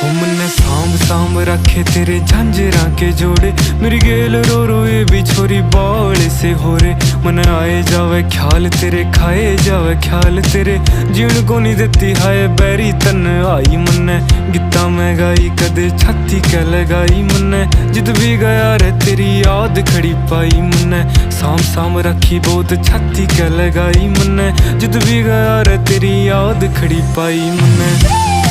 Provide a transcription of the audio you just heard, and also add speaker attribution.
Speaker 1: मन्ने सांभ सांभ रखे तेरे झांझरा के जोड़े, मेरी गेल रो रो ये भी छोरी बावले से हो रे। मन आए जावे ख्याल तेरे, खाए जावे ख्याल तेरे, जीण को नहीं देती हाय बैरी तन आई। मन्ने गीता मैं गाई कदे छाती कै लगाई, मन्ने जिद भी गया रे तेरी याद खड़ी पाई। मन्ने सांभ सांभ रखी बहुत छाती कै लगाई, मन्ने जिद भी गया रे तेरी याद खड़ी पाई। मन्ने